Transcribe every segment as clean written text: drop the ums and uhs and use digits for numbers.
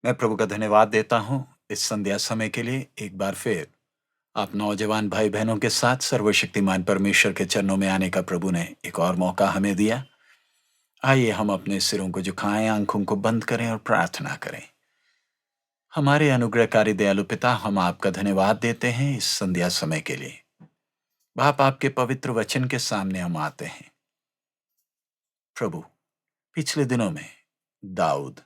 मैं प्रभु का धन्यवाद देता हूँ इस संध्या समय के लिए। एक बार फिर आप नौजवान भाई बहनों के साथ सर्वशक्तिमान परमेश्वर के चरणों में आने का प्रभु ने एक और मौका हमें दिया। आइए हम अपने सिरों को झुकाएं, आंखों को बंद करें और प्रार्थना करें। हमारे अनुग्रहकारी दयालु पिता, हम आपका धन्यवाद देते हैं इस संध्या समय के लिए। बाप, आपके पवित्र वचन के सामने हम आते हैं। प्रभु, पिछले दिनों में दाऊद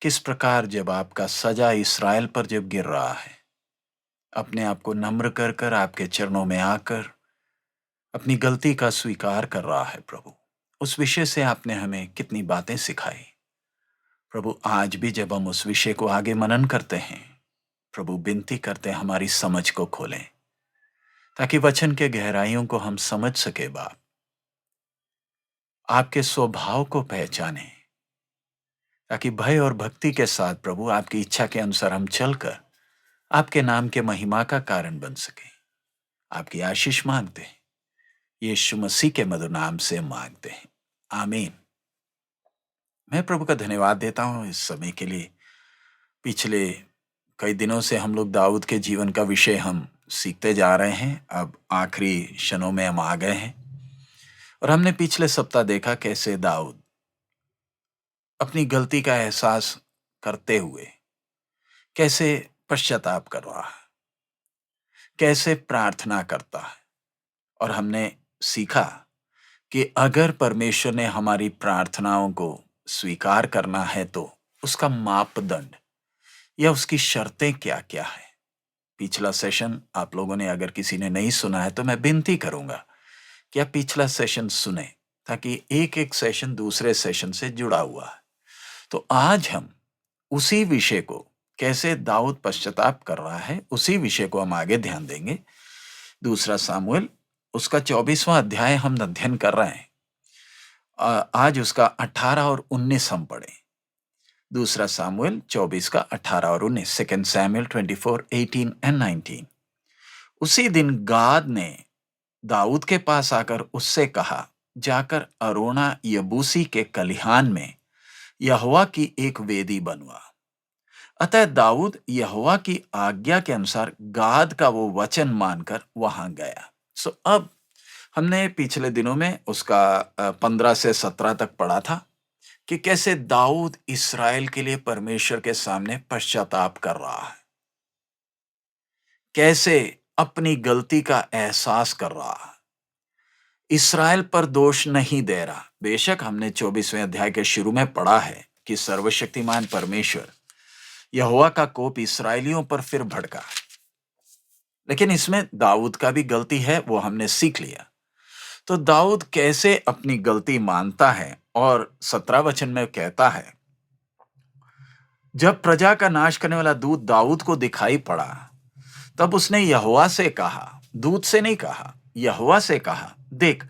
किस प्रकार जब आपका सजा इसराइल पर जब गिर रहा है, अपने आप को नम्र कर कर आपके चरणों में आकर अपनी गलती का स्वीकार कर रहा है। प्रभु, उस विषय से आपने हमें कितनी बातें सिखाई। प्रभु, आज भी जब हम उस विषय को आगे मनन करते हैं, प्रभु विनती करते हैं हमारी समझ को खोलें, ताकि वचन के गहराइयों को हम समझ सके। बाप, आपके स्वभाव को पहचाने, ताकि भय और भक्ति के साथ प्रभु आपकी इच्छा के अनुसार हम चलकर आपके नाम के महिमा का कारण बन सके। आपकी आशीष मांगते हैं, यीशु मसीह के मधुर नाम से मांगते हैं, आमीन। मैं प्रभु का धन्यवाद देता हूँ इस समय के लिए। पिछले कई दिनों से हम लोग दाऊद के जीवन का विषय हम सीखते जा रहे हैं। अब आखिरी क्षणों में हम आ गए हैं और हमने पिछले सप्ताह देखा कैसे दाऊद अपनी गलती का एहसास करते हुए कैसे पश्चाताप कर रहा है, कैसे प्रार्थना करता है। और हमने सीखा कि अगर परमेश्वर ने हमारी प्रार्थनाओं को स्वीकार करना है तो उसका मापदंड या उसकी शर्तें क्या क्या है। पिछला सेशन आप लोगों ने अगर किसी ने नहीं सुना है तो मैं विनती करूंगा कि आप पिछला सेशन सुने, ताकि एक एक सेशन दूसरे सेशन से जुड़ा हुआ है। तो आज हम उसी विषय को, कैसे दाऊद पश्चाताप कर रहा है, उसी विषय को हम आगे ध्यान देंगे। दूसरा सामुएल उसका 24वां अध्याय हम अध्ययन कर रहे हैं। आज उसका 18 और 19 हम पढ़े। दूसरा सामुएल 24 का 18 और 19, सेकेंड सैमुएल 24, 18 एंड 19। उसी दिन गाद ने दाऊद के पास आकर उससे कहा, जाकर अरोना यबूसी के कलिहान में यहोवा की एक वेदी बनवा। अतः दाऊद यहोवा की आज्ञा के अनुसार गाद का वो वचन मानकर वहां गया। अब हमने पिछले दिनों में उसका 15 से 17 तक पढ़ा था कि कैसे दाऊद इस्राएल के लिए परमेश्वर के सामने पश्चाताप कर रहा है, कैसे अपनी गलती का एहसास कर रहा है, इस्राएल पर दोष नहीं दे रहा। बेशक हमने 24वें अध्याय के शुरू में पढ़ा है कि सर्वशक्तिमान परमेश्वर यहोवा का कोप इस्राएलियों पर फिर भड़का, लेकिन इसमें दाऊद का भी गलती है, वो हमने सीख लिया। तो दाऊद कैसे अपनी गलती मानता है, और 17 वचन में कहता है, जब प्रजा का नाश करने वाला दूत दाऊद को दिखाई पड़ा, तब उसने यहोवा से कहा, दूत से नहीं कहा, यहोवा से कहा, देख,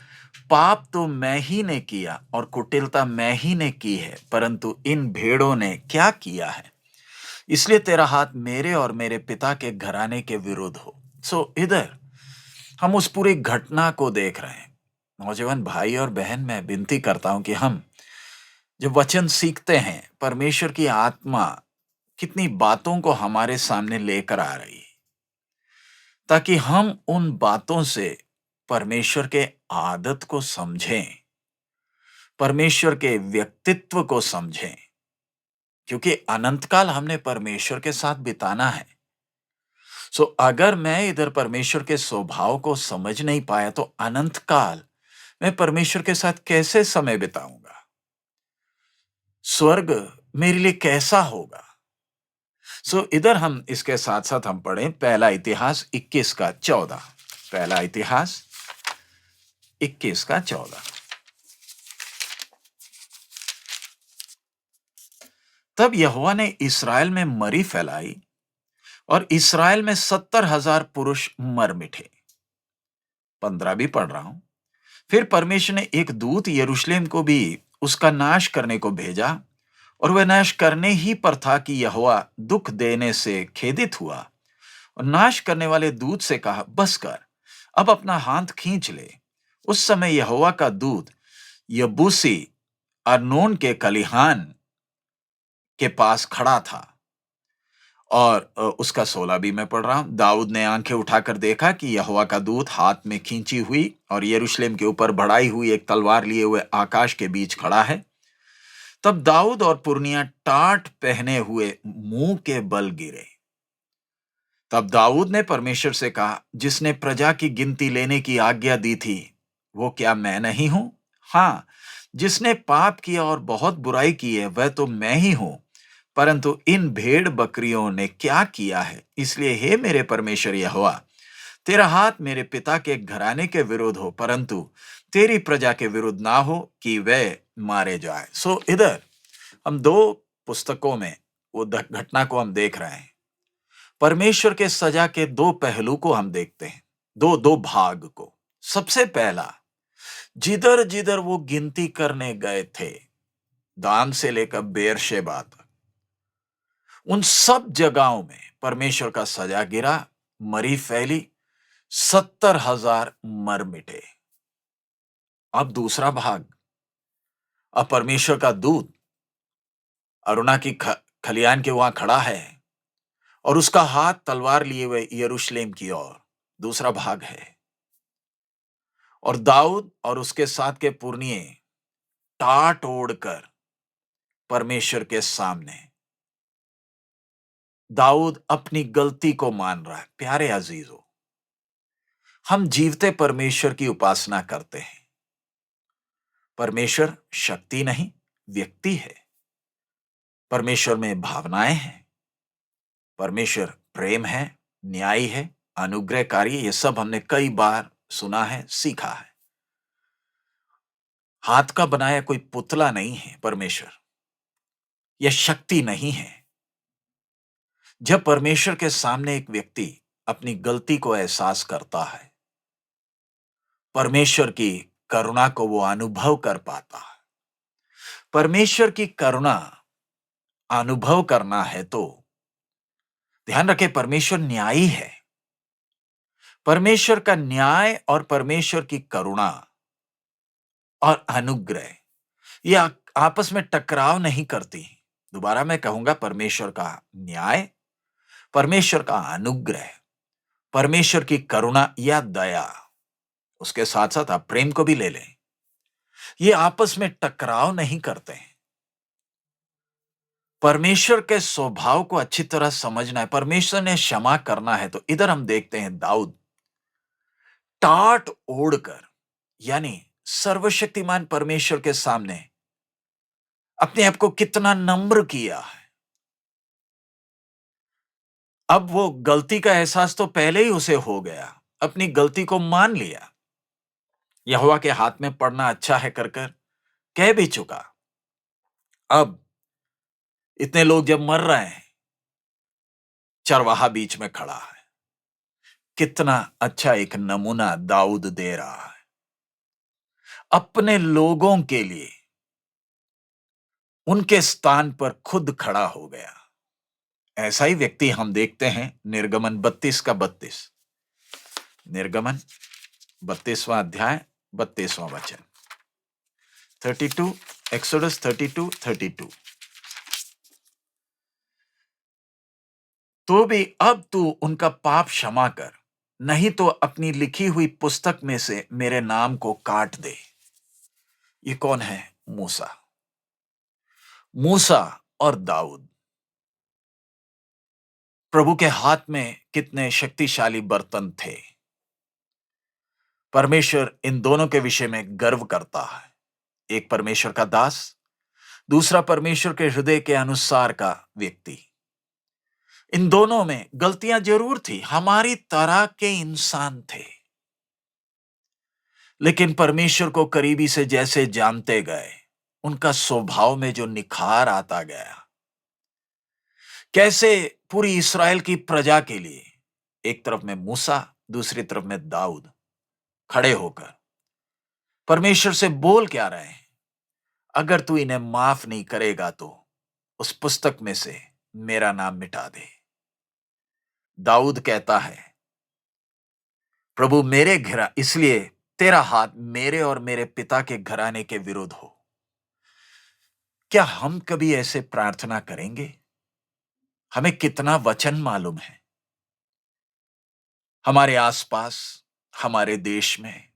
पाप तो मैं ही ने किया और कुटिलता मैं ही ने की है, परंतु इन भेड़ों ने क्या किया है, इसलिए तेरा हाथ मेरे और मेरे पिता के घराने के विरुद्ध हो। इधर हम उस पूरी घटना को देख रहे हैं। नौजवान भाई और बहन, मैं विनती करता हूं कि हम जब वचन सीखते हैं, परमेश्वर की आत्मा कितनी बातों को हमारे सामने लेकर आ रही है, ताकि हम उन बातों से परमेश्वर के आदत को समझें, परमेश्वर के व्यक्तित्व को समझें, क्योंकि अनंत काल हमने परमेश्वर के साथ बिताना है। अगर मैं इधर परमेश्वर के स्वभाव को समझ नहीं पाया तो अनंत काल मैं परमेश्वर के साथ कैसे समय बिताऊंगा, स्वर्ग मेरे लिए कैसा होगा। इधर हम इसके साथ साथ हम पढ़ें पहला इतिहास 21 का 14। पहला इतिहास 21 का 14। तब यहोवा ने इसराइल में मरी फैलाई और इसराइल में 70,000 पुरुष मर मिटे। 15 भी पढ़ रहा हूं। फिर परमेश्वर ने एक दूत यरूशलेम को भी उसका नाश करने को भेजा, और वह नाश करने ही पर था कि यहोवा दुख देने से खेदित हुआ और नाश करने वाले दूत से कहा, बस कर, अब अपना हाथ खींच ले। उस समय यहोवा का दूत यबूसी अर्नोन के कलिहान के पास खड़ा था। और उसका 16 भी मैं पढ़ रहा हूं। दाऊद ने आंखें उठाकर देखा कि यहोवा का दूत हाथ में खींची हुई और यरूशलेम के ऊपर बढ़ाई हुई एक तलवार लिए हुए आकाश के बीच खड़ा है। तब दाऊद और पुरनिया टाट पहने हुए मुंह के बल गिरे। तब दाऊद ने परमेश्वर से कहा, जिसने प्रजा की गिनती लेने की आज्ञा दी थी, वो क्या मैं नहीं हूं? हाँ, जिसने पाप किया और बहुत बुराई की है, वह तो मैं ही हूं। परंतु इन भेड़ बकरियों ने क्या किया है? इसलिए हे मेरे परमेश्वर यहोवा, तेरा हाथ मेरे पिता के घराने के विरुद्ध हो, परंतु तेरी प्रजा के विरुद्ध ना हो कि वे मारे जाए। सो इधर हम दो पुस्तकों में वो घटना को हम देख रहे हैं। परमेश्वर के सजा के दो पहलू को हम देखते हैं, दो दो भाग को। सबसे पहला, जिधर जिधर वो गिनती करने गए थे, दान से लेकर बेरशेबा तक, उन सब जगहों में परमेश्वर का सजा गिरा, मरी फैली, 70,000 मर मिटे। अब दूसरा भाग, अब परमेश्वर का दूत अरुणा की खलियान के वहां खड़ा है और उसका हाथ तलवार लिए हुए यरूशलेम की ओर, दूसरा भाग है। और दाऊद और उसके साथ के पुरनिये टाट ओढ़कर परमेश्वर के सामने, दाऊद अपनी गलती को मान रहा है। प्यारे अजीजों, हम जीवते परमेश्वर की उपासना करते हैं। परमेश्वर शक्ति नहीं, व्यक्ति है। परमेश्वर में भावनाएं हैं। परमेश्वर प्रेम है, न्यायी है, अनुग्रहकारी। ये सब हमने कई बार सुना है, सीखा है। हाथ का बनाया कोई पुतला नहीं है परमेश्वर। यह शक्ति नहीं है। जब परमेश्वर के सामने एक व्यक्ति अपनी गलती को एहसास करता है, परमेश्वर की करुणा को वो अनुभव कर पाता है। परमेश्वर की करुणा अनुभव करना है तो ध्यान रखें, परमेश्वर न्यायी है। परमेश्वर का न्याय और परमेश्वर की करुणा और अनुग्रह, ये आपस में टकराव नहीं करती। दोबारा मैं कहूंगा, परमेश्वर का न्याय, परमेश्वर का अनुग्रह, परमेश्वर की करुणा या दया, उसके साथ साथ आप प्रेम को भी ले लें, ये आपस में टकराव नहीं करते हैं। परमेश्वर के स्वभाव को अच्छी तरह समझना है। परमेश्वर ने क्षमा करना है। तो इधर हम देखते हैं दाऊद टाट ओढ़कर, यानी सर्वशक्तिमान परमेश्वर के सामने अपने आप को कितना नम्र किया है। अब वो गलती का एहसास तो पहले ही उसे हो गया, अपनी गलती को मान लिया, यहोवा के हाथ में पड़ना अच्छा है कर कर कह भी चुका। अब इतने लोग जब मर रहे हैं, चरवाहा बीच में खड़ा है। कितना अच्छा एक नमूना दाऊद दे रहा है। अपने लोगों के लिए उनके स्थान पर खुद खड़ा हो गया। ऐसा ही व्यक्ति हम देखते हैं निर्गमन 32 का 32। निर्गमन 32वां अध्याय 32वां वचन, 32, एक्सोडस 32:32। तो भी अब तू उनका पाप क्षमा कर, नहीं तो अपनी लिखी हुई पुस्तक में से मेरे नाम को काट दे। ये कौन है? मूसा। मूसा और दाऊद, प्रभु के हाथ में कितने शक्तिशाली बर्तन थे। परमेश्वर इन दोनों के विषय में गर्व करता है। एक परमेश्वर का दास, दूसरा परमेश्वर के हृदय के अनुसार का व्यक्ति। इन दोनों में गलतियां जरूर थी, हमारी तरह के इंसान थे, लेकिन परमेश्वर को करीबी से जैसे जानते गए, उनका स्वभाव में जो निखार आता गया, कैसे पूरी इस्राएल की प्रजा के लिए एक तरफ में मूसा, दूसरी तरफ में दाऊद खड़े होकर परमेश्वर से बोल क्या रहे हैं, अगर तू इन्हें माफ नहीं करेगा तो उस पुस्तक में से मेरा नाम मिटा दे। दाऊद कहता है, प्रभु मेरे घरा, इसलिए तेरा हाथ मेरे और मेरे पिता के घराने के विरुद्ध हो। क्या हम कभी ऐसे प्रार्थना करेंगे? हमें कितना वचन मालूम है हमारे आसपास, हमारे देश में,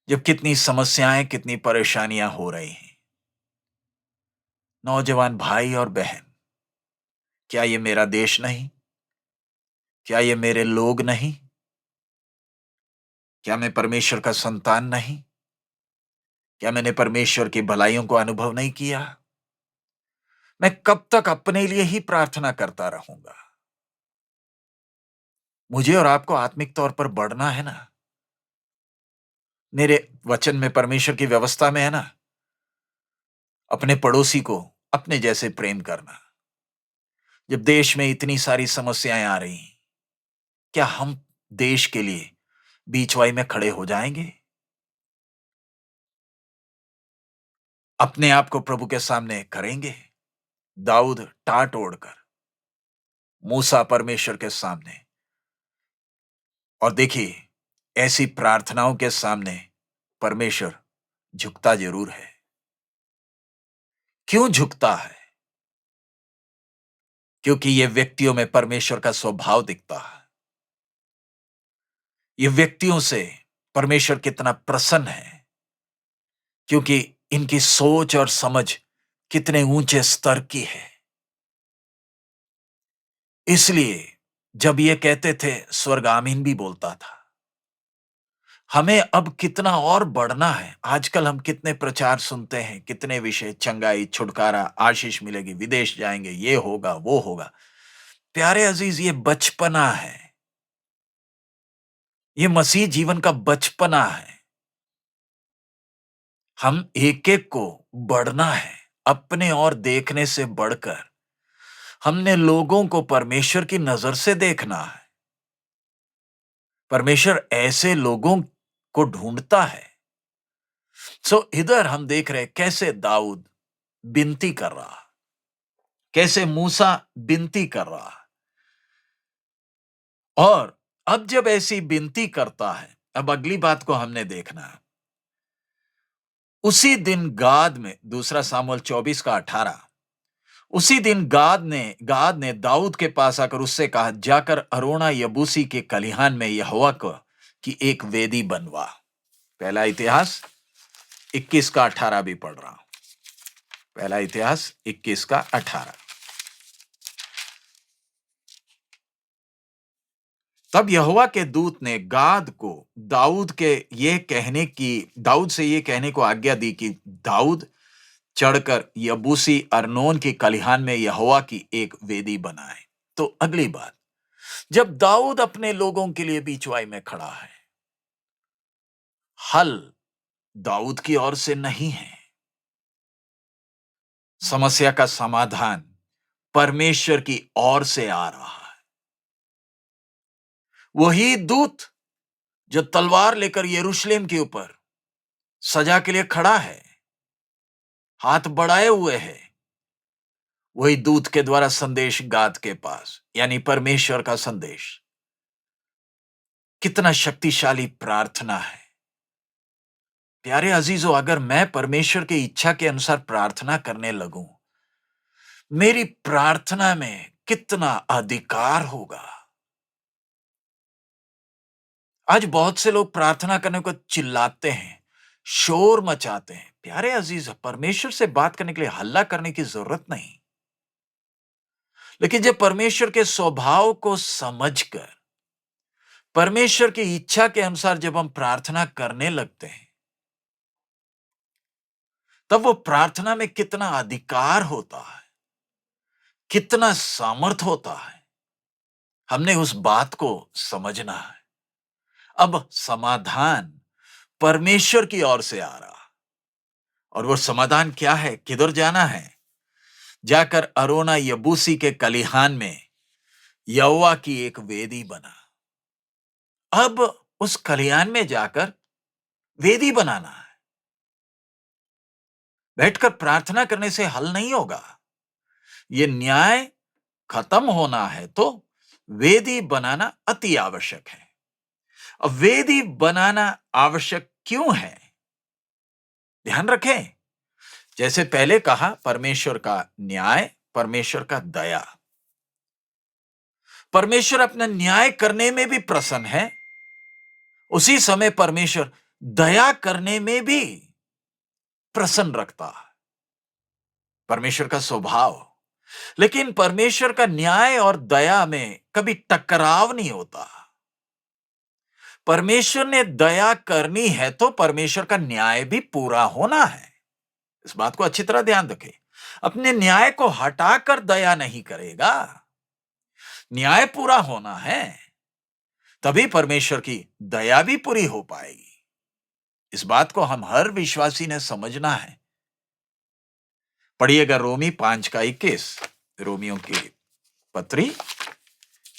जब कितनी समस्याएं, कितनी परेशानियां हो रही हैं। नौजवान भाई और बहन, क्या ये मेरा देश नहीं? क्या ये मेरे लोग नहीं? क्या मैं परमेश्वर का संतान नहीं? क्या मैंने परमेश्वर की भलाइयों को अनुभव नहीं किया? मैं कब तक अपने लिए ही प्रार्थना करता रहूंगा? मुझे और आपको आत्मिक तौर पर बढ़ना है ना। मेरे वचन में, परमेश्वर की व्यवस्था में है ना, अपने पड़ोसी को अपने जैसे प्रेम करना। जब देश में इतनी सारी समस्याएं आ रही, क्या हम देश के लिए बीचवाई में खड़े हो जाएंगे? अपने आप को प्रभु के सामने करेंगे? दाऊद टाट ओढ़कर, मूसा परमेश्वर के सामने, और देखिए, ऐसी प्रार्थनाओं के सामने परमेश्वर झुकता जरूर है। क्यों झुकता है? क्योंकि ये व्यक्तियों में परमेश्वर का स्वभाव दिखता है। ये व्यक्तियों से परमेश्वर कितना प्रसन्न है, क्योंकि इनकी सोच और समझ कितने ऊंचे स्तर की है। इसलिए जब ये कहते थे, स्वर्ग आमीन भी बोलता था। हमें अब कितना और बढ़ना है। आजकल हम कितने प्रचार सुनते हैं, कितने विषय, चंगाई, छुटकारा, आशीष मिलेगी, विदेश जाएंगे, ये होगा, वो होगा। प्यारे अजीज, ये बचपना है। ये मसीह जीवन का बचपना है। हम एक एक को बढ़ना है, अपने और देखने से बढ़कर हमने लोगों को परमेश्वर की नजर से देखना है। परमेश्वर ऐसे लोगों को ढूंढता है। इधर हम देख रहे कैसे दाऊद विनती कर रहा, कैसे मूसा विनती कर रहा। और अब जब ऐसी विनती करता है, अब अगली बात को हमने देखना है। उसी दिन गाद में, दूसरा सामुएल 24:18, उसी दिन गाद ने दाऊद के पास आकर उससे कहा, जाकर अरोना यबूसी के कलिहान में यहोवा की एक वेदी बनवा। पहला इतिहास 21:18 भी पढ़ रहा हूं। पहला इतिहास 21:18। तब यहोवा के दूत ने गाद को दाऊद से ये कहने को आज्ञा दी कि दाऊद चढ़कर यबूसी अर्नोन की कलिहान में यहोवा की एक वेदी बनाए। तो अगली बात, जब दाऊद अपने लोगों के लिए बीचवाई में खड़ा है, हल दाऊद की ओर से नहीं है। समस्या का समाधान परमेश्वर की ओर से आ रहा है। वही दूत जो तलवार लेकर यरूशलेम के ऊपर सजा के लिए खड़ा है, हाथ बढ़ाए हुए है, वही दूत के द्वारा संदेश गाद के पास, यानी परमेश्वर का संदेश। कितना शक्तिशाली प्रार्थना है। प्यारे अजीजों, अगर मैं परमेश्वर की इच्छा के अनुसार प्रार्थना करने लगूं, मेरी प्रार्थना में कितना अधिकार होगा। आज बहुत से लोग प्रार्थना करने को चिल्लाते हैं, शोर मचाते हैं। प्यारे अजीज, परमेश्वर से बात करने के लिए हल्ला करने की जरूरत नहीं। लेकिन जब परमेश्वर के स्वभाव को समझकर, परमेश्वर की इच्छा के अनुसार जब हम प्रार्थना करने लगते हैं, तब वो प्रार्थना में कितना अधिकार होता है, कितना सामर्थ होता है। हमने उस बात को समझना है। अब समाधान परमेश्वर की ओर से आ रहा, और वो समाधान क्या है? किधर जाना है? जाकर अरोना यबूसी के कलिहान में यहोवा की एक वेदी बना। अब उस कलिहान में जाकर वेदी बनाना है। बैठकर प्रार्थना करने से हल नहीं होगा। ये न्याय खत्म होना है तो वेदी बनाना अति आवश्यक है। अब वेदी बनाना आवश्यक क्यों है? ध्यान रखें, जैसे पहले कहा, परमेश्वर का न्याय, परमेश्वर का दया। परमेश्वर अपना न्याय करने में भी प्रसन्न है, उसी समय परमेश्वर दया करने में भी प्रसन्न रखता है। परमेश्वर का स्वभाव। लेकिन परमेश्वर का न्याय और दया में कभी टकराव नहीं होता। परमेश्वर ने दया करनी है तो परमेश्वर का न्याय भी पूरा होना है। इस बात को अच्छी तरह ध्यान रखें। अपने न्याय को हटाकर दया नहीं करेगा। न्याय पूरा होना है, तभी परमेश्वर की दया भी पूरी हो पाएगी। इस बात को हम हर विश्वासी ने समझना है। पढ़िएगा रोमी 5:21, रोमियों की पत्री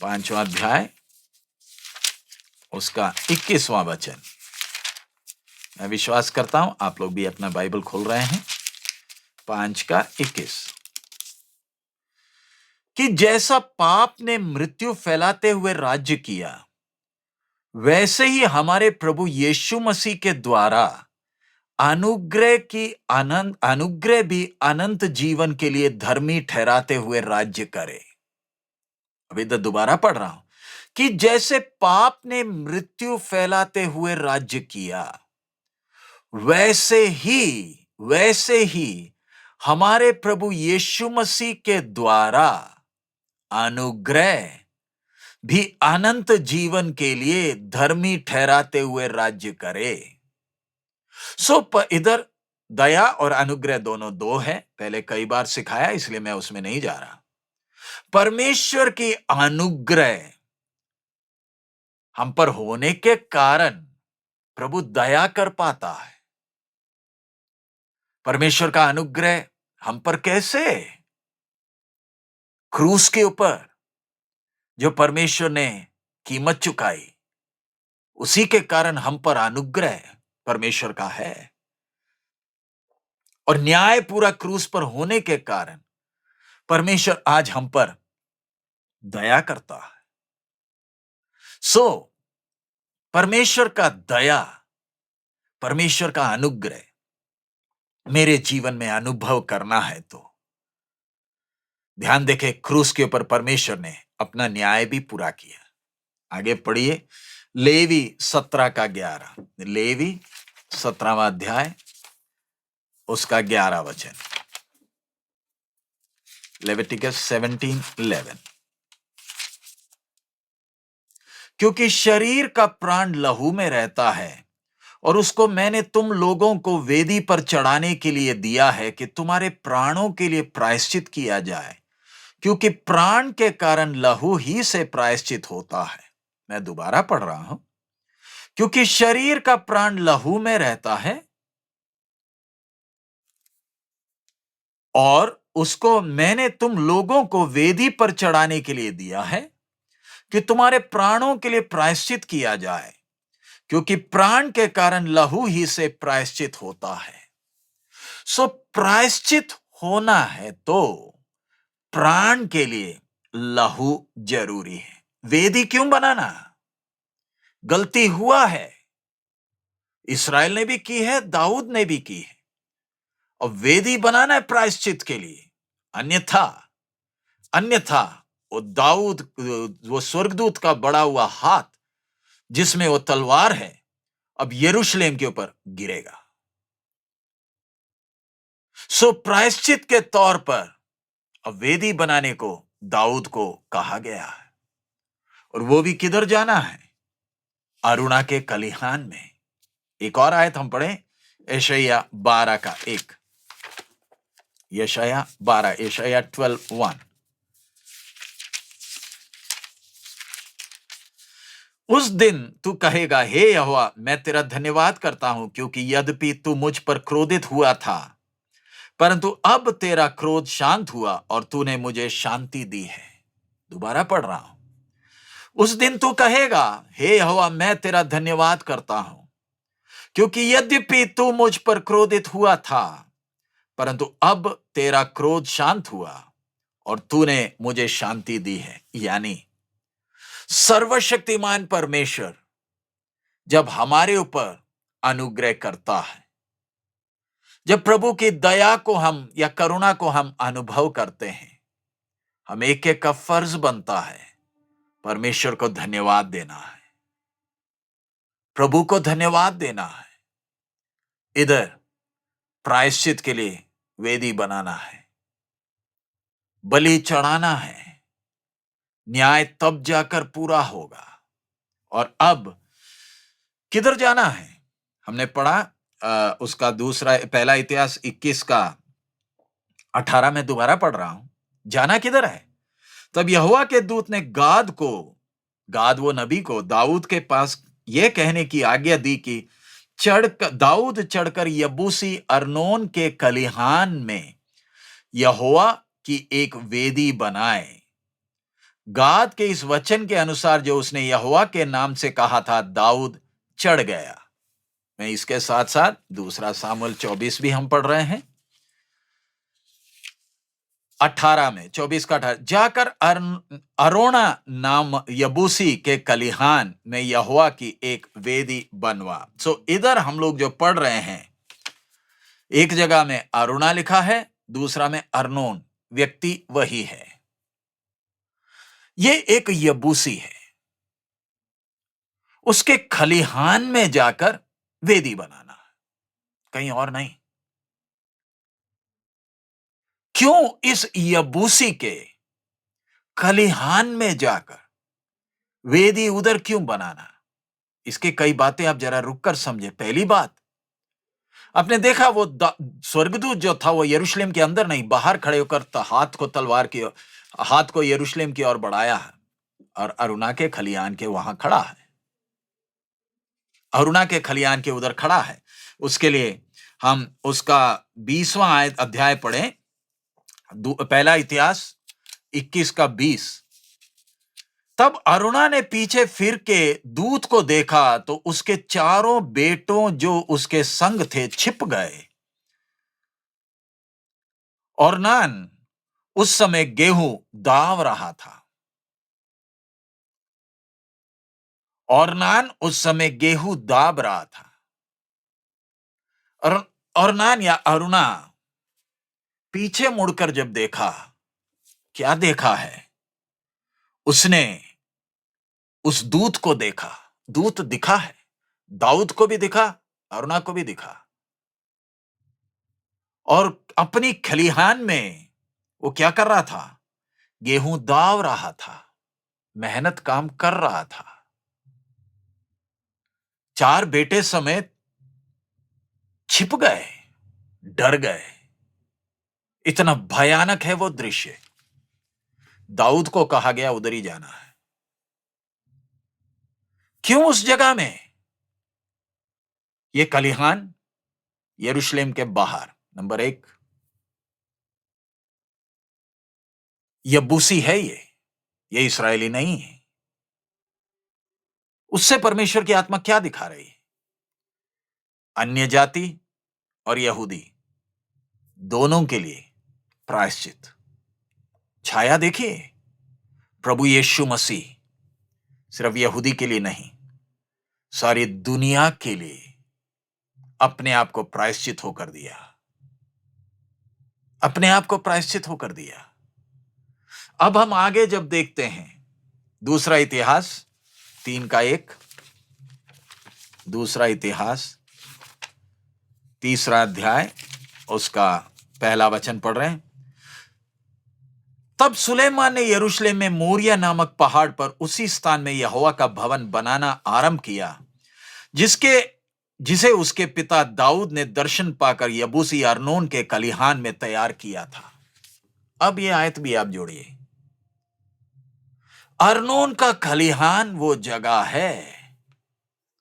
5वां अध्याय, उसका 21वां वचन। मैं विश्वास करता हूं आप लोग भी अपना बाइबल खोल रहे हैं। 5:21, कि जैसा पाप ने मृत्यु फैलाते हुए राज्य किया, वैसे ही हमारे प्रभु यीशु मसीह के द्वारा अनुग्रह भी अनंत जीवन के लिए धर्मी ठहराते हुए राज्य करे। अभी तो दोबारा पढ़ रहा हूं, कि जैसे पाप ने मृत्यु फैलाते हुए राज्य किया, वैसे ही हमारे प्रभु यीशु मसीह के द्वारा अनुग्रह भी अनंत जीवन के लिए धर्मी ठहराते हुए राज्य करे। इधर दया और अनुग्रह दोनों दो है, पहले कई बार सिखाया, इसलिए मैं उसमें नहीं जा रहा। परमेश्वर की अनुग्रह हम पर होने के कारण प्रभु दया कर पाता है। परमेश्वर का अनुग्रह हम पर कैसे? क्रूस के ऊपर जो परमेश्वर ने कीमत चुकाई, उसी के कारण हम पर अनुग्रह परमेश्वर का है। और न्याय पूरा क्रूस पर होने के कारण परमेश्वर आज हम पर दया करता है। परमेश्वर का दया, परमेश्वर का अनुग्रह मेरे जीवन में अनुभव करना है तो ध्यान देखें, क्रूस के ऊपर परमेश्वर ने अपना न्याय भी पूरा किया। आगे पढ़िए, लेवी 17:11, लेवी 17वां अध्याय, उसका 11 वचन। लेविटिकस 17:11, क्योंकि शरीर का प्राण लहू में रहता है, और उसको मैंने तुम लोगों को वेदी पर चढ़ाने के लिए दिया है कि तुम्हारे प्राणों के लिए प्रायश्चित किया जाए, क्योंकि प्राण के कारण लहू ही से प्रायश्चित होता है। मैं दोबारा पढ़ रहा हूं, क्योंकि शरीर का प्राण लहू में रहता है, और उसको मैंने तुम लोगों को वेदी पर चढ़ाने के लिए दिया है कि तुम्हारे प्राणों के लिए प्रायश्चित किया जाए, क्योंकि प्राण के कारण लहू ही से प्रायश्चित होता है। प्रायश्चित होना है तो प्राण के लिए लहू जरूरी है। वेदी क्यों बनाना? गलती हुआ है, इस्राएल ने भी की है, दाऊद ने भी की है, और वेदी बनाना है प्रायश्चित के लिए। अन्यथा वो दाऊद, वो स्वर्गदूत का बड़ा हुआ हाथ जिसमें वो तलवार है, अब यरूशलेम के ऊपर गिरेगा। प्रायश्चित के तौर पर अब वेदी बनाने को दाऊद को कहा गया है, और वो भी किधर जाना है? अरुणा के कलिहान में। एक और आयत हम पढ़ें, यशायाह 12:1, यशायाह 12:1। उस दिन तू कहेगा, हे यहोवा, मैं तेरा धन्यवाद करता हूं, क्योंकि यद्यपि तू मुझ पर क्रोधित हुआ था, परंतु अब तेरा क्रोध शांत हुआ और तूने मुझे शांति दी है। दोबारा पढ़ रहा हूं, उस दिन तू कहेगा, हे यहोवा, मैं तेरा धन्यवाद करता हूं, क्योंकि यद्यपि तू मुझ पर क्रोधित हुआ था, परंतु अब तेरा क्रोध शांत हुआ और तूने मुझे शांति दी है। यानी सर्वशक्तिमान परमेश्वर जब हमारे ऊपर अनुग्रह करता है, जब प्रभु की दया को हम या करुणा को हम अनुभव करते हैं, हम एक एक का फर्ज बनता है परमेश्वर को धन्यवाद देना है, प्रभु को धन्यवाद देना है। इधर प्रायश्चित के लिए वेदी बनाना है, बलि चढ़ाना है, न्याय तब जाकर पूरा होगा। और अब किधर जाना है? हमने पढ़ा उसका दूसरा, पहला इतिहास 21 का 18 में दोबारा पढ़ रहा हूं। जाना किधर है? तब यहोवा के दूत ने गाद वो नबी को दाऊद के पास यह कहने की आज्ञा दी कि दाऊद चढ़कर यबूसी अर्नोन के खलिहान में यहोवा की एक वेदी बनाए। गाद के इस वचन के अनुसार जो उसने यहोवा के नाम से कहा था, दाऊद चढ़ गया। मैं इसके साथ साथ दूसरा सामुएल 24 भी हम पढ़ रहे हैं, 18 में 24 का 18, जाकर अरोना नाम यबूसी के खलिहान में यहोवा की एक वेदी बनवा। इधर हम लोग जो पढ़ रहे हैं, एक जगह में अरुणा लिखा है, दूसरा में अर्नोन, व्यक्ति वही है। ये एक यबूसी है, उसके खलिहान में जाकर वेदी बनाना, कहीं और नहीं। क्यों इस यबूसी के खलिहान में जाकर वेदी उधर क्यों बनाना? इसके कई बातें आप जरा रुककर समझे। पहली बात, आपने देखा वो स्वर्गदूत जो था वो यरूशलेम के अंदर नहीं, बाहर खड़े होकर हाथ को यरूशलेम की ओर बढ़ाया है, और अरुणा के खलिहान के वहां खड़ा है, अरुणा के खलिहान के उधर खड़ा है। उसके लिए हम उसका 20वां अध्याय पढ़ें, पहला इतिहास 21 का 20। तब अरुणा ने पीछे फिर के दूत को देखा तो उसके चारों बेटों जो उसके संग थे छिप गए। ओरनान उस समय गेहूं दाव रहा था। ओरनान उस समय गेहूं दाब रहा था। और ओरनान या अरुणा पीछे मुड़कर जब देखा, क्या देखा है? उसने उस दूत को देखा। दूत दिखा है, दाऊद को भी दिखा, अरुणा को भी दिखा, और अपनी खलिहान में वो क्या कर रहा था? गेहूं दाव रहा था, मेहनत काम कर रहा था। चार बेटे समेत छिप गए, डर गए। इतना भयानक है वो दृश्य। दाऊद को कहा गया उधर ही जाना है। क्यों उस जगह में? ये खलिहान यरूशलेम के बाहर, नंबर 1 यबूसी है, ये इस्राएली नहीं है। उससे परमेश्वर की आत्मा क्या दिखा रही है? अन्य जाति और यहूदी दोनों के लिए प्रायश्चित। छाया देखिए, प्रभु यीशु मसीह सिर्फ यहूदी के लिए नहीं, सारी दुनिया के लिए अपने आप को प्रायश्चित होकर दिया, अपने आप को प्रायश्चित होकर दिया। अब हम आगे जब देखते हैं, दूसरा इतिहास 3 का 1, दूसरा इतिहास 3 अध्याय उसका पहला वचन पढ़ रहे हैं। तब सुलेमान ने यरूशलेम में मोरिया नामक पहाड़ पर उसी स्थान में यहोवा का भवन बनाना आरंभ किया, जिसे उसके पिता दाऊद ने दर्शन पाकर यबूसी अर्नोन के खलिहान में तैयार किया था। अब यह आयत भी आप जोड़िए। अर्नोन का खलिहान वो जगह है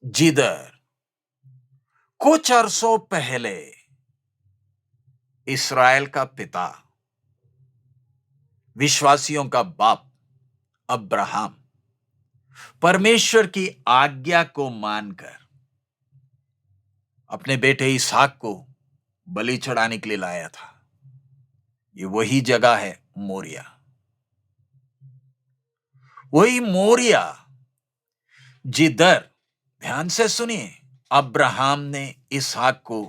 जिधर कुछ अरसों पहले इस्राएल का पिता, विश्वासियों का बाप अब्राहम परमेश्वर की आज्ञा को मानकर अपने बेटे इसहाक को बलि चढ़ाने के लिए लाया था। ये वही जगह है मोरिया, वही मोरिया जिधर, ध्यान से सुनिए, अब्राहम ने इसहाक को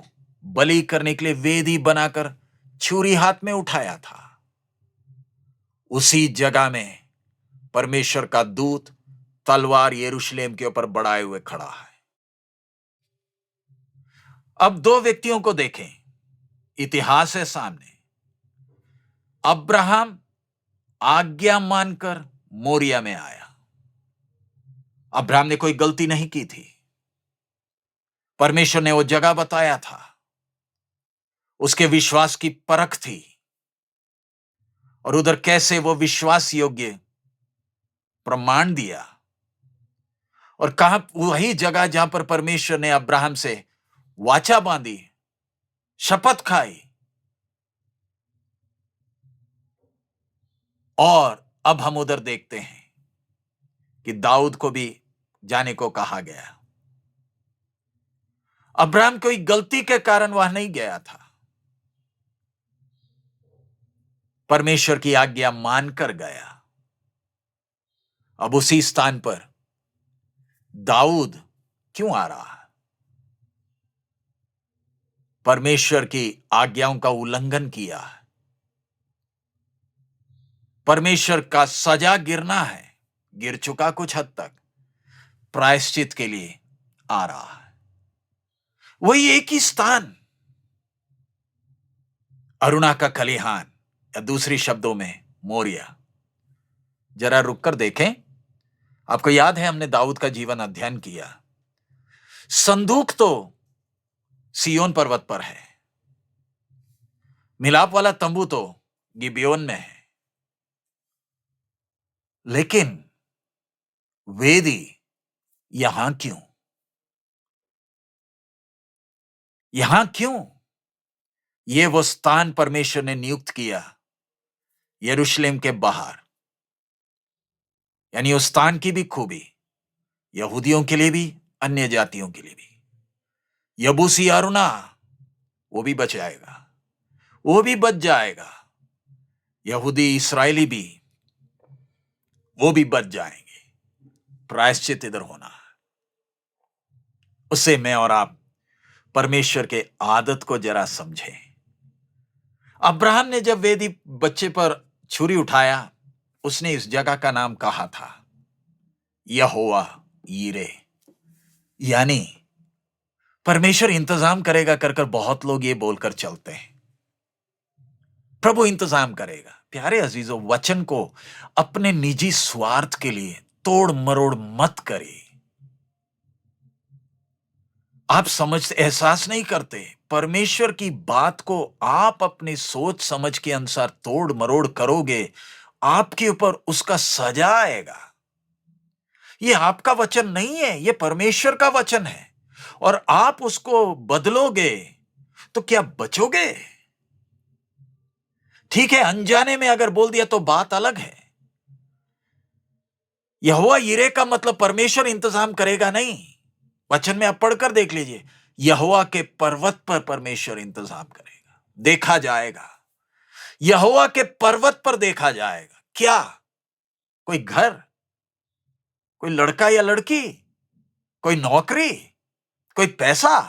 बलि करने के लिए वेदी बनाकर छुरी हाथ में उठाया था, उसी जगह में परमेश्वर का दूत तलवार यरूशलेम के ऊपर बढ़ाए हुए खड़ा है। अब दो व्यक्तियों को देखें, इतिहास है सामने। अब्राहम आज्ञा मानकर मोरिया में आया। अब्राहम ने कोई गलती नहीं की थी, परमेश्वर ने वो जगह बताया था, उसके विश्वास की परख थी, और उधर कैसे वो विश्वास योग्य प्रमाण दिया, और कहा वही जगह जहां पर परमेश्वर ने अब्राहम से वाचा बांधी, शपथ खाई, और अब हम उधर देखते हैं कि दाऊद को भी जाने को कहा गया। अब्राहम कोई गलती के कारण वह नहीं गया था, परमेश्वर की आज्ञा मानकर गया। अब उसी स्थान पर दाऊद क्यों आ रहा है? परमेश्वर की आज्ञाओं का उल्लंघन किया है, परमेश्वर का सजा गिरना है, गिर चुका कुछ हद तक, प्रायश्चित के लिए आ रहा है। वही एक ही स्थान, अरुणा का खलिहान, या दूसरी शब्दों में मोरिया। जरा रुककर देखें, आपको याद है हमने दाऊद का जीवन अध्ययन किया। संदूक तो सियोन पर्वत पर है, मिलाप वाला तंबू तो गिबियोन में है, लेकिन वेदी यहां क्यों? यहां क्यों? यह वो स्थान परमेश्वर ने नियुक्त किया यरूशलेम के बाहर। यानी उस स्थान की भी खूबी यहूदियों के लिए भी, अन्य जातियों के लिए भी। यबूसी अरुणा वो भी बच जाएगा, वो भी बच जाएगा। यहूदी इस्राएली भी, वो भी बच जाएंगे। प्रायश्चित इधर होना है, उससे मैं और आप परमेश्वर के आदत को जरा समझें। अब्राहम ने जब वेदी बच्चे पर छुरी उठाया, उसने इस जगह का नाम कहा था यहोवा यीरे, यानी परमेश्वर इंतजाम करेगा कर कर बहुत लोग ये बोलकर चलते हैं, प्रभु इंतजाम करेगा। प्यारे अजीजों, वचन को अपने निजी स्वार्थ के लिए तोड़ मरोड़ मत करिए। आप समझते, एहसास नहीं करते, परमेश्वर की बात को आप अपनी सोच समझ के अनुसार तोड़ मरोड़ करोगे, आपके ऊपर उसका सजा आएगा। ये आपका वचन नहीं है, ये परमेश्वर का वचन है, और आप उसको बदलोगे तो क्या बचोगे? ठीक है, अनजाने में अगर बोल दिया तो बात अलग है। यहोवा यिरे का मतलब परमेश्वर इंतजाम करेगा नहीं। वचन में आप पढ़कर देख लीजिए, यहोवा के पर्वत पर परमेश्वर इंतजाम करेगा, देखा जाएगा। यहोवा के पर्वत पर देखा जाएगा। क्या? कोई घर, कोई लड़का या लड़की, कोई नौकरी, कोई पैसा?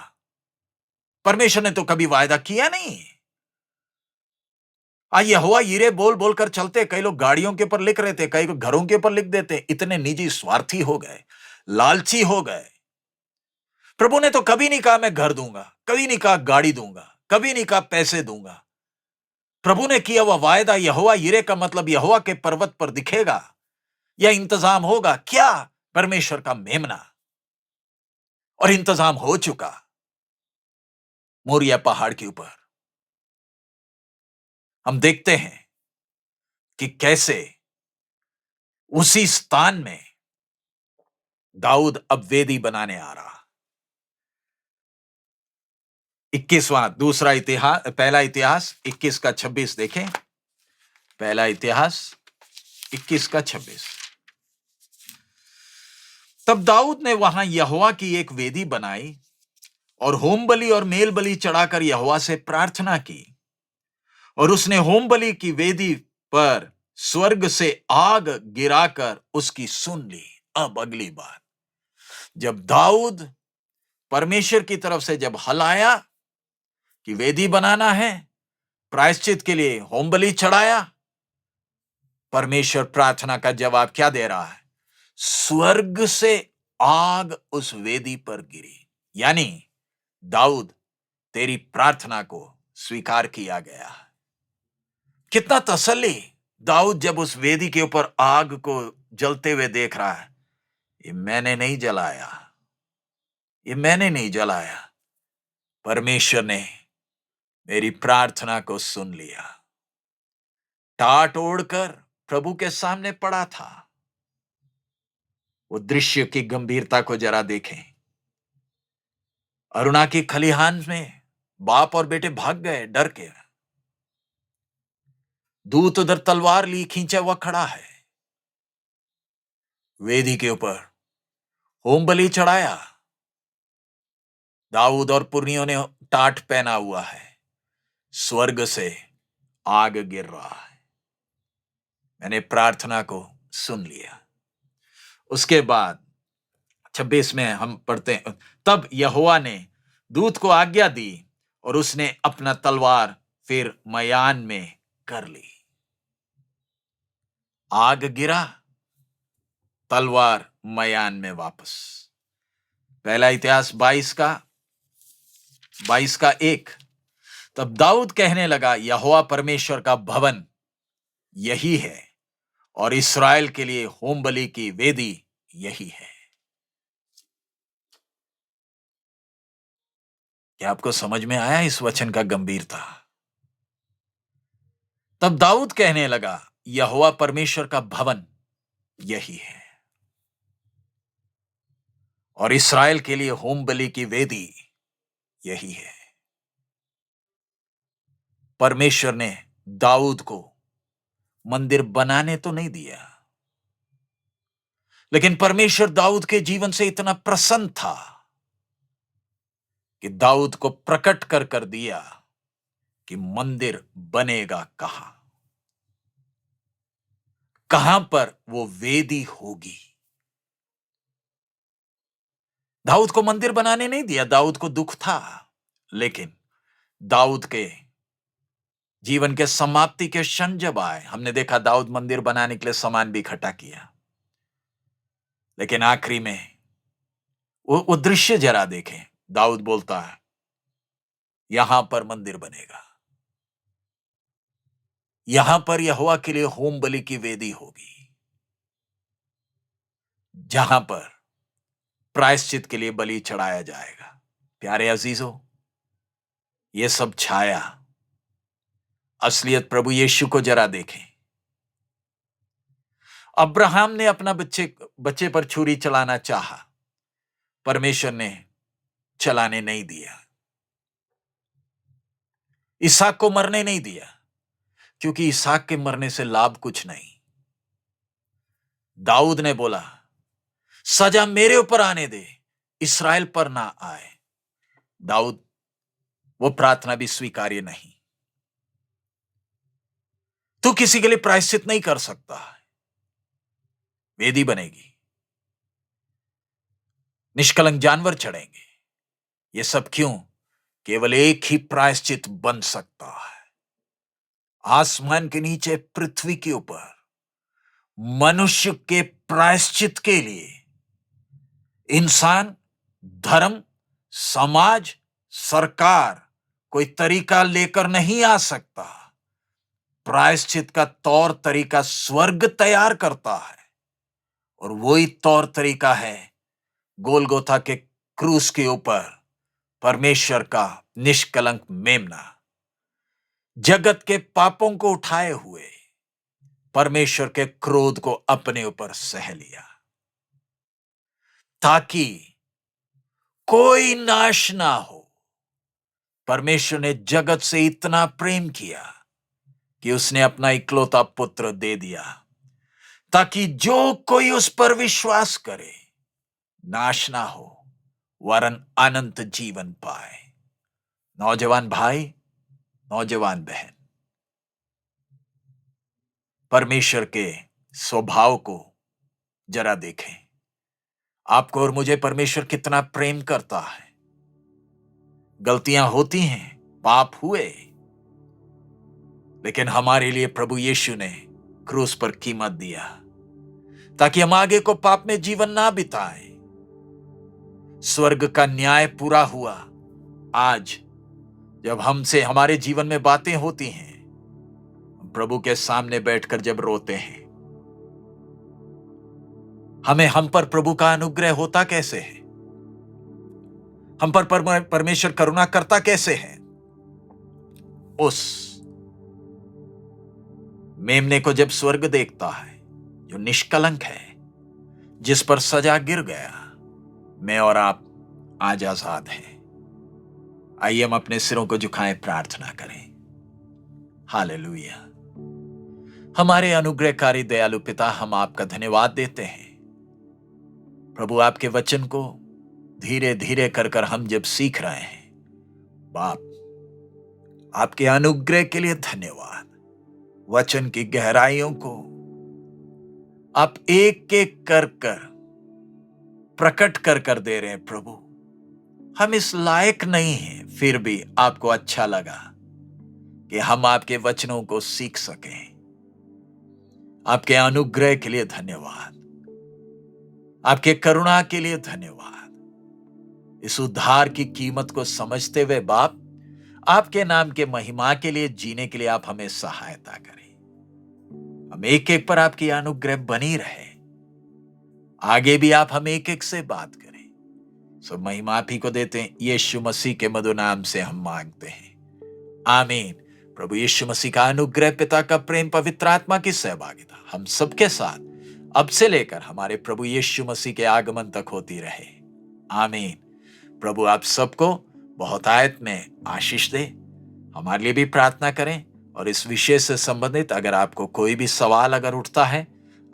परमेश्वर ने तो कभी वायदा किया नहीं। यहोवा यिरे बोल बोलकर चलते, कई लोग गाड़ियों के ऊपर लिख रहे थे, कई लोग घरों के ऊपर लिख देते। इतने निजी स्वार्थी हो गए, लालची हो गए। प्रभु ने तो कभी नहीं कहा मैं घर दूंगा, कभी नहीं कहा गाड़ी दूंगा, कभी नहीं कहा पैसे दूंगा। प्रभु ने किया हुआ वायदा यहोवा यिरे का मतलब यहोवा के पर्वत पर दिखेगा या इंतजाम होगा। क्या? परमेश्वर का मेमना, और इंतजाम हो चुका मोरिया पहाड़ के ऊपर। हम देखते हैं कि कैसे उसी स्थान में दाऊद अब वेदी बनाने आ रहा। 21वां दूसरा इतिहास, पहला इतिहास 21 का 26 देखें। पहला इतिहास 21 का 26। तब दाऊद ने वहां यहोवा की एक वेदी बनाई और होम बलि और मेल बलि चढ़ाकर यहोवा से प्रार्थना की, और उसने होम बलि की वेदी पर स्वर्ग से आग गिराकर उसकी सुन ली। अब अगली बात, जब दाऊद परमेश्वर की तरफ से जब हलाया, कि वेदी बनाना है, प्रायश्चित के लिए होम बलि चढ़ाया। परमेश्वर प्रार्थना का जवाब क्या दे रहा है? स्वर्ग से आग उस वेदी पर गिरी, यानी दाऊद, तेरी प्रार्थना को स्वीकार किया गया। कितना तसल्ली! दाऊद जब उस वेदी के ऊपर आग को जलते हुए देख रहा है, ये मैंने नहीं जलाया, ये मैंने नहीं जलाया, परमेश्वर ने मेरी प्रार्थना को सुन लिया। टाट ओढ़कर प्रभु के सामने पड़ा था। वो दृश्य की गंभीरता को जरा देखें। अरुणा की खलिहान में बाप और बेटे भाग गए डर के। दूत उधर तलवार ली खींचा हुआ खड़ा है। वेदी के ऊपर होम बलि चढ़ाया। दाऊद और पुरनियों ने टाट पहना हुआ है। स्वर्ग से आग गिर रहा है। मैंने प्रार्थना को सुन लिया। उसके बाद 26 में हम पढ़ते हैं, तब यहोवा ने दूत को आज्ञा दी और उसने अपना तलवार फिर मयान में कर ली। आग गिरा, तलवार मयान में वापस। पहला इतिहास 22 का 1। तब दाऊद कहने लगा, यहोवा परमेश्वर का भवन यही है और इस्राएल के लिए होम बलि की वेदी यही है। क्या आपको समझ में आया इस वचन का गंभीरता? तब दाऊद कहने लगा, यहोवा परमेश्वर का भवन यही है और इस्राएल के लिए होम बलि की वेदी यही है। परमेश्वर ने दाऊद को मंदिर बनाने तो नहीं दिया, लेकिन परमेश्वर दाऊद के जीवन से इतना प्रसन्न था कि दाऊद को प्रकट कर दिया कि मंदिर बनेगा कहां, कहां पर वो वेदी होगी। दाऊद को मंदिर बनाने नहीं दिया। दाऊद को दुख था, लेकिन दाऊद के जीवन के समाप्ति के क्षण जब आए, हमने देखा दाऊद मंदिर बनाने के लिए सामान भी इकट्ठा किया, लेकिन आखिरी में वो दृश्य जरा देखें। दाऊद बोलता है, यहां पर मंदिर बनेगा, यहां पर यहोवा के लिए होम बलि की वेदी होगी, जहां पर प्रायश्चित के लिए बलि चढ़ाया जाएगा। प्यारे अजीजों, यह सब छाया, असलियत प्रभु यीशु को जरा देखें। अब्राहम ने अपना बच्चे पर छुरी चलाना चाहा, परमेश्वर ने चलाने नहीं दिया। इसहाक को मरने नहीं दिया, क्योंकि इसहाक के मरने से लाभ कुछ नहीं। दाऊद ने बोला, सजा मेरे ऊपर आने दे, इस्राएल पर ना आए। दाऊद, वो प्रार्थना भी स्वीकार्य नहीं। तू किसी के लिए प्रायश्चित नहीं कर सकता। वेदी बनेगी, निष्कलंक जानवर चढ़ेंगे। ये सब क्यों? केवल एक ही प्रायश्चित बन सकता है। आसमान के नीचे, पृथ्वी के ऊपर मनुष्य के प्रायश्चित के लिए इंसान, धर्म, समाज, सरकार कोई तरीका लेकर नहीं आ सकता। प्रायश्चित का तौर तरीका स्वर्ग तैयार करता है, और वही तौर तरीका है गोलगोथा के क्रूस के ऊपर परमेश्वर का निष्कलंक मेमना, जगत के पापों को उठाए हुए परमेश्वर के क्रोध को अपने ऊपर सह लिया, ताकि कोई नाश ना हो। परमेश्वर ने जगत से इतना प्रेम किया कि उसने अपना इकलौता पुत्र दे दिया, ताकि जो कोई उस पर विश्वास करे नाश ना हो, वरन अनंत जीवन पाए। नौजवान भाई, नौजवान बहन, परमेश्वर के स्वभाव को जरा देखें। आपको और मुझे परमेश्वर कितना प्रेम करता है। गलतियां होती हैं, पाप हुए, लेकिन हमारे लिए प्रभु यीशु ने क्रूस पर कीमत दिया ताकि हम आगे को पाप में जीवन ना बिताएं। स्वर्ग का न्याय पूरा हुआ। आज जब हमसे हमारे जीवन में बातें होती हैं, प्रभु के सामने बैठकर जब रोते हैं, हम पर प्रभु का अनुग्रह होता कैसे है, हम पर परमेश्वर करुणा करता कैसे है। उस मेमने को जब स्वर्ग देखता है जो निष्कलंक है, जिस पर सजा गिर गया, मैं और आप आज आजाद हैं। आइए हम अपने सिरों को झुकाएं, प्रार्थना करें। हालेलुया। हमारे अनुग्रहकारी दयालु पिता, हम आपका धन्यवाद देते हैं प्रभु। आपके वचन को धीरे धीरे कर हम जब सीख रहे हैं, बाप आपके अनुग्रह के लिए धन्यवाद। वचन की गहराइयों को आप एक एक कर प्रकट कर दे रहे हैं प्रभु। हम इस लायक नहीं हैं, फिर भी आपको अच्छा लगा कि हम आपके वचनों को सीख सकें। आपके अनुग्रह के लिए धन्यवाद, आपके करुणा के लिए धन्यवाद। इस उद्धार की कीमत को समझते हुए बाप, आपके नाम के महिमा के लिए जीने के लिए आप हमें सहायता करें। हम एक एक पर आपकी अनुग्रह बनी रहे। आगे भी आप हम एक एक से बात करें। सब महिमा आप ही को देते हैं, यीशु मसीह के मधुर नाम से हम मांगते हैं, आमीन। प्रभु यीशु मसीह का अनुग्रह, पिता का प्रेम, पवित्र आत्मा की सहभागिता हम सबके साथ अब से लेकर हमारे प्रभु यीशु मसीह के आगमन तक होती रहे, आमीन। प्रभु आप सबको बहुत आयत में आशीष दे। हमारे लिए भी प्रार्थना करें, और इस विषय से संबंधित अगर आपको कोई भी सवाल अगर उठता है,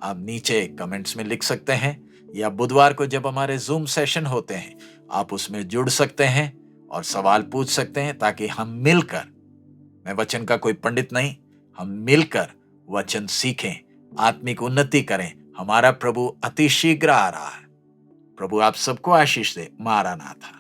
आप नीचे कमेंट्स में लिख सकते हैं, या बुधवार को जब हमारे जूम सेशन होते हैं, आप उसमें जुड़ सकते हैं और सवाल पूछ सकते हैं, ताकि हम मिलकर, मैं वचन का कोई पंडित नहीं, हम मिलकर वचन सीखें, आत्मिक उन्नति करें। हमारा प्रभु अति शीघ्र आ रहा है। प्रभु आप सबको आशीष दे। मारानाथा।